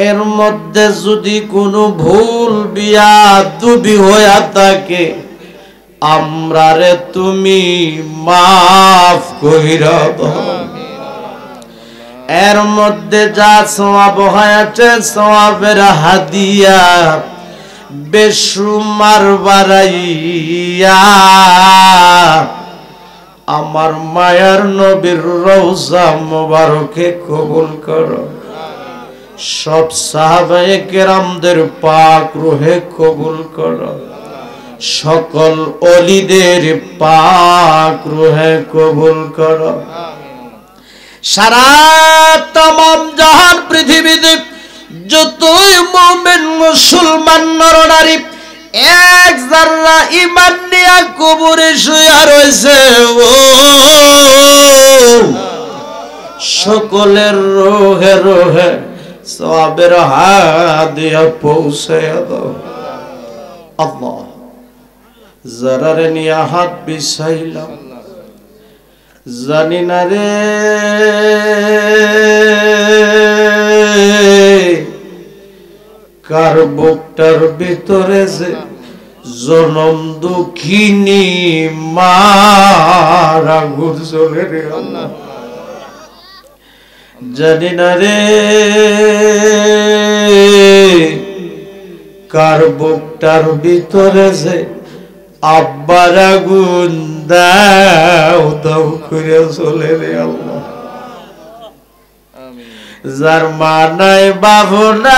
এর মধ্যে যদি কোনো ভুল বিয়াদবি হয়ে থাকে আমরা রে তুমি মাফ কইরা দাও। এর মধ্যে যা সওয়াব হয়েছে সওয়াবের হাদিয়া বেশুমার বাড়াইয়া আমার মায়ার নবীর রওজা মোবারকে কবুল করো। সব সাহাবায়ে কেরামদের পাক রূহে কবুল করো। সকল ওলিদের পাক রূহে কবুল করো। সারা तमाम জাহান পৃথিবীতে যতই মুমিন মুসলমান নরনারী এক যারা ঈমান নিয়ে কবরে শুয়ে রয়েছে ও সকলের রোহে রোহে সওয়াবের হাদিয়া পৌঁছে দাও আল্লাহ। যারারে নিয়ে হাত বিছাইলাম জানি না রে কার বুকটার ভিতরে যে জনম দুঃখিনী মারা গুরজলে রে আল্লাহ জানি না রে কার বুকটার ভিতরে যে আব্বার আগুন দাও দাও করে চলে রে আল্লাহ। যার মা নাই বাবু নাই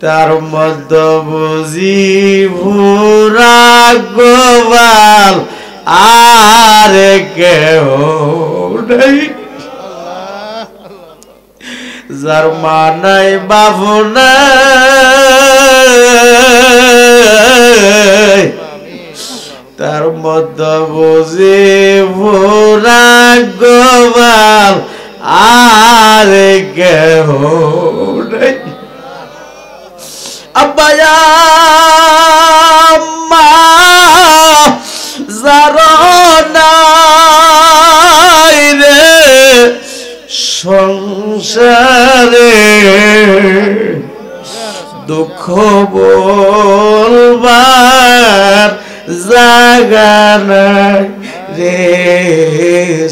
তার মধ্যে বুঝি ভুরা গোবাল আর কেউ নাই। যার মা নাই বাবু নাই তার মধ্যে বুঝি ভোরা গোবাল আর কেহ নাই। আব্বায়া মা যার নাই রে সংসারে দুঃখ বলবার জাগা নাই রে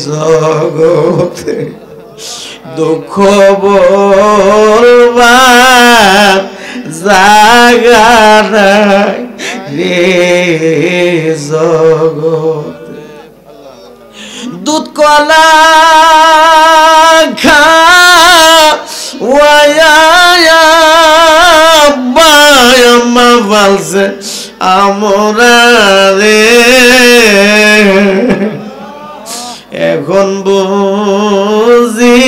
জগতে দুঃখ বলবার জাগা নাই রে জগতে। দুধ কলা খা মা বলছে আমরা রে এখন বুঝি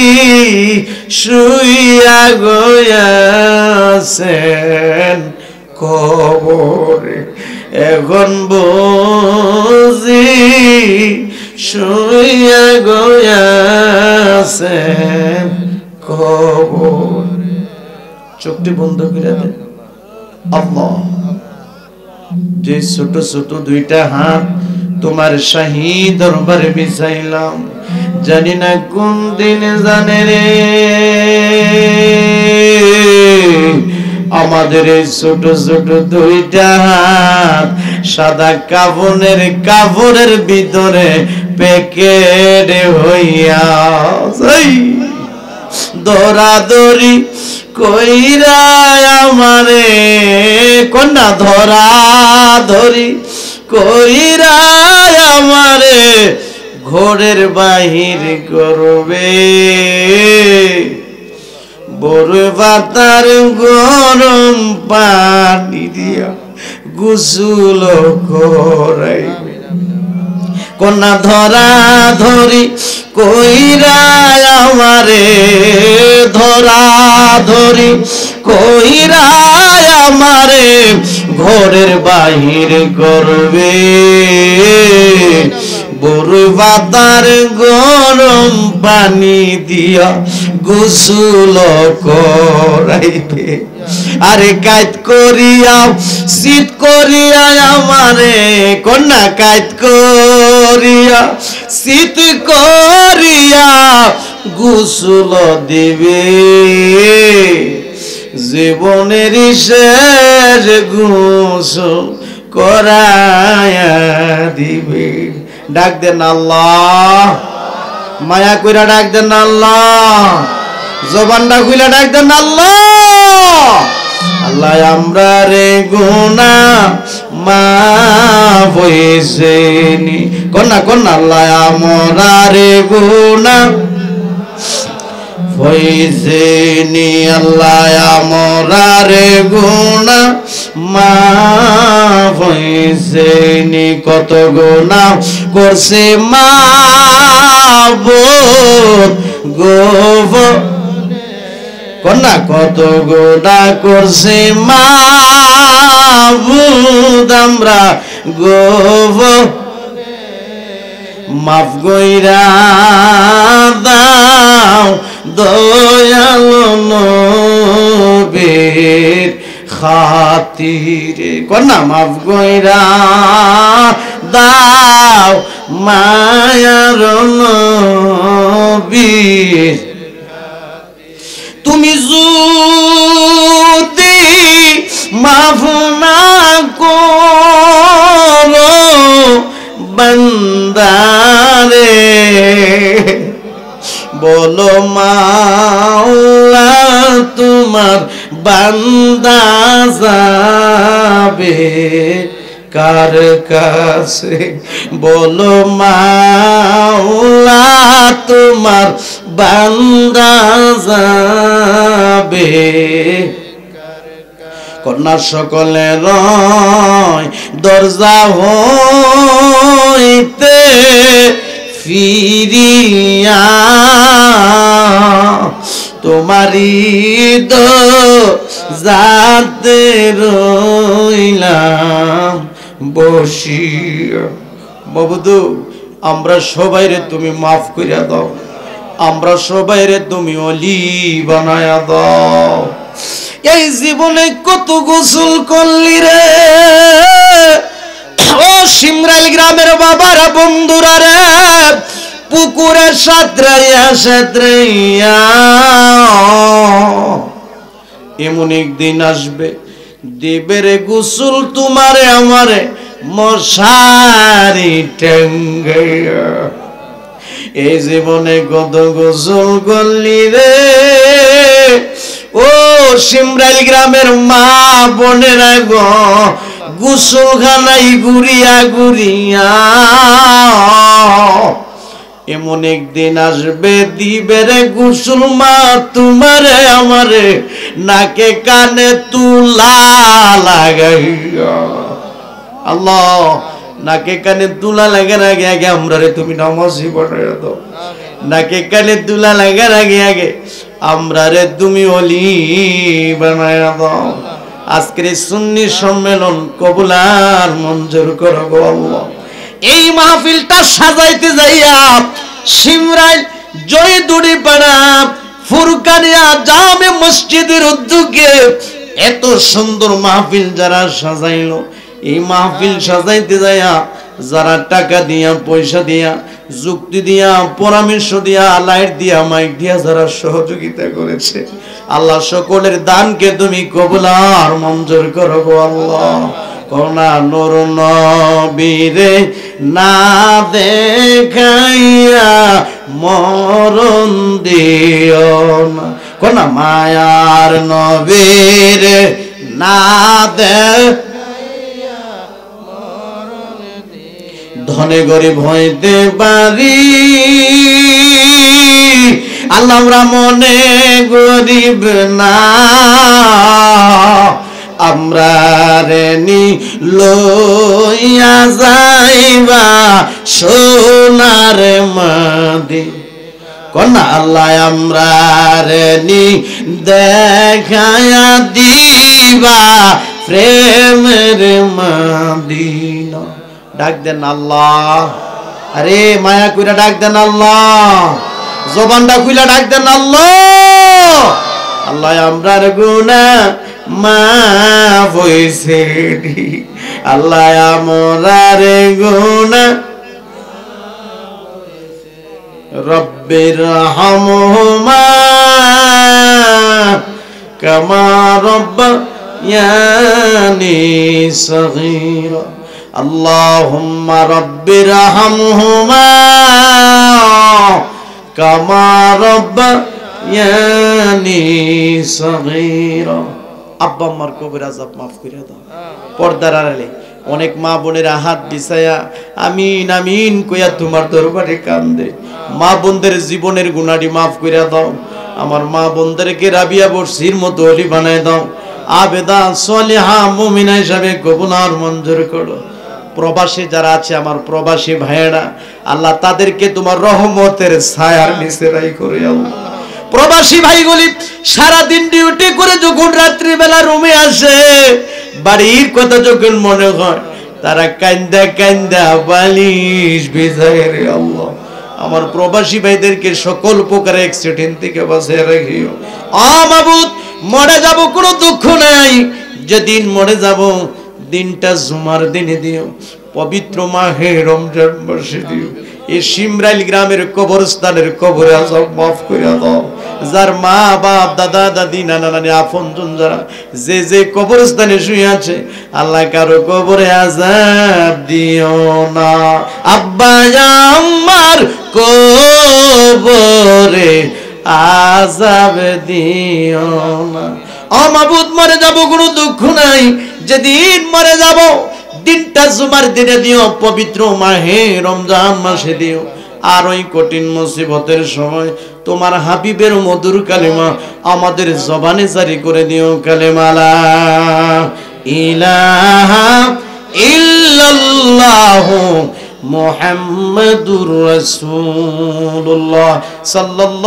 শুইয়া গয়াছেন কবরে এখন বুঝি শুইয়া গয়াছেন কবরে। চোখটি বন্ধ করে দেন আল্লাহ। যে ছোট ছোট দুইটা হাত তোমার শাহী দরবারে বিছাইলাম জানি না কোন দিন জানে রে আমাদের এই ছোট ছোট দুইটা হাত সাদা কাপড়ের ভিতরে প্যাকেট হইয়া দৌড়াদৌড়ি কইরা আমারে কন্যা ধরা ধরি কইরা আমারে ঘরের বাহির করবে বড় পাতার গরম পানি দিয়া গোসল করাইবে। কন্যা ধরা ধরি কইরা আমারে ধরা ধরি কইরা আমারে ঘরের বাহির করবে বড় পাতার গরম পানি দিয়া গোসল করাইবে। আরে কাইত করিয়া শীত করিয়া আমারে কন্যা কাইত করিয়া শীত করিয়া গোসল দিবে জীবনের শেষ গোসল করায়া দিবে। ডাক দেন আল্লাহ, মায়া কইরা ডাক দেন আল্লাহ, জবানটা খুইলা ডাক দেন আল্লাহ। আল্লাহ আমরা রে গুনাহ মাফ হইছে নি, কন্যা কন্যা আল্লাহ আমরা রে গুনাহ হইছে নি, আল্লাহ আমরা রে গুনাহ মাফ হইছে নি। কত গুনাহ করছে মাবুদ গো কন্যা, কত গুনাহ করছে মাবুদ আমরা গো মাফ কইরা দাও দয়ালু নবীর খাতিরে। কন্যা মাফ কইরা দাও মায়ার নবীর। তুমি যদি মাফ না করো বান্দারে, বলো মাওলা তোমার বান্দা যাবে কার কাছে, বলো মাওলা তোমার বান্দা যাবে। কন্যা সকলের দরজা হইতে ফিরিয়া তোমারি দরজাতে রইলাম বসিয়া। বাবুদু আমরা সবাইরে তুমি মাফ করিয়া দাও, আমরা সবাইরে তুমি অলি বানায়া দাও। এই জীবনে কত গোসল করলি রে ও সিমরাইল গ্রামের বাবারা বন্ধুরা রে, পুকুরে সাঁতরাইয়া সাঁতরাইয়া। এমন একদিন আসবে দিবে রে গোসল তোমারে আমারে মশারি টাঙ্গাইয়া। এই জীবনে কত গোসল করলি রে ও সিমরাইল গ্রামের মা বোনেরা গো, গোসলখানায় ঘুরিয়া ঘুরিয়া। এমন একদিন আসবে দিবে রে গোসল মা তোমারে আমারে নাকে কানে তুলা লাগাইয়া। আল্লাহ নাকে কানে তুলা লাগার আগে আগে আমরা রে তুমি নামাজি বানাইয়া দাও, নাকে কানে তুলা লাগার আগে আগে আমরা রে তুমি ওলি বানাইয়া দাও। আজকের সুন্নি সম্মেলন কবুল আর মঞ্জুর করো গো আল্লাহ। এই মাহফিলটা সাজাইতে যাইয়া সিমরাইল জয়দুড়ি পাড়া ফুরকানিয়া জামে মসজিদের উদ্যোগে এত সুন্দর মাহফিল যারা সাজাইলো, এই মাহফিল সাজাইতে যাইয়া যারা টাকা দিয়া পয়সা দিয়া যুক্তি দিয়া পরামর্শ দিয়া লাইট দিয়া মাইক দিয়া যারা সহযোগিতা করেছে, আল্লাহ সকলের দানকে তুমি কবুল আর মঞ্জুর করো গো আল্লাহ। করোনা নূর নবীরে না দেখাইয়া মরণ দিও না, করোনা মায়ার নবীরে না দেখাইয়া মরণ দিও। ধনে গরিব হইতে পারি আল্লাহ, আমরা মনে গরিব না, আমরা রেনি লইয়া যাইবা সোনার মাদি। কন্যা আল্লাহ আমরা রেনি দেখায়া দিবা প্রেমের মাদিনা। ডাক দেন আল্লাহ, আরে মায়া কইরা ডাক দেন আল্লাহ, জবানটা খুইলা ডাক দেন আল্লাহ। আল্লাহ আমরার গুনাহ মাফ হইছে আল্লাহ আমরার গুনাহ রব্বির হামহুমা কামা রব্বায়ানি সগীরা আল্লাহুম্মা রব্বির হামহুমা কামা রব্বায়ানি সগীরা আব্বা আম্মার কবর আযাব মাফ করে দাও পর্দার আড়ালে অনেক মা বোনেরা হাত বিছায়া আমিন আমিন কইয়া তোমার দরবারে কান্দে মা বোনদের জীবনের গুনাহটি মাফ করে দাও আমার মা বোনদেরকে রাবিয়া বর্ষির মতো ওলি বানায় দাও আবেদা সলিহা মুমিনা হিসাবে কবুল মঞ্জুর করো প্রবাসী যারা আছে আমার প্রবাসী ভাইয়েরা আল্লাহ তাদেরকে তোমার রহমতের ছায়ার নিচে রাখো রে আল্লাহ প্রবাসী ভাইগুলি সারা দিন ডিউটি করে যখন রাত্রি বেলা রুমে আসে বাড়ির কথা যখন মনে হয় তারা কান্দা কান্দা বালিশ ভিজায় রে আল্লাহ আমার প্রবাসী ভাইদেরকে সকল প্রকার অ্যাক্সিডেন্ট থেকে বাঁচিয়ে রাখিও মাবুদ মরে যাব কোনো দুঃখ নাই যেদিন মরে যাব দিনটা জুমার দিনে দিও পবিত্র মাহে রমজান মাসে দিও এই শিমরাইল গ্রামের কবরস্থানের কবরে আযাব মাফ করে দাও যার মা বাপ দাদা দাদি নানা নানি আপনজন যারা যে যে কবরস্থানে শুয়ে আছে আল্লাহ কারো কবরে আযাব দিও না আব্বা আমার কবরে আযাব দিও না মাবুদ মরে যাব কোনো দুঃখ নাই যেদিন মরে যাব দিনটা জুমার দিনে দিও পবিত্র মাহে রমজান মাসে দিও আর ওই কঠিন মুসিবতের সময় তোমার হাবিবের মধুর কালিমা আমাদের জবানে জারি করে দিও কালিমা লা ইলাহা ইল্লাল্লাহু মুহাম্মাদুর রাসূলুল্লাহ সাল্লাল্লাহু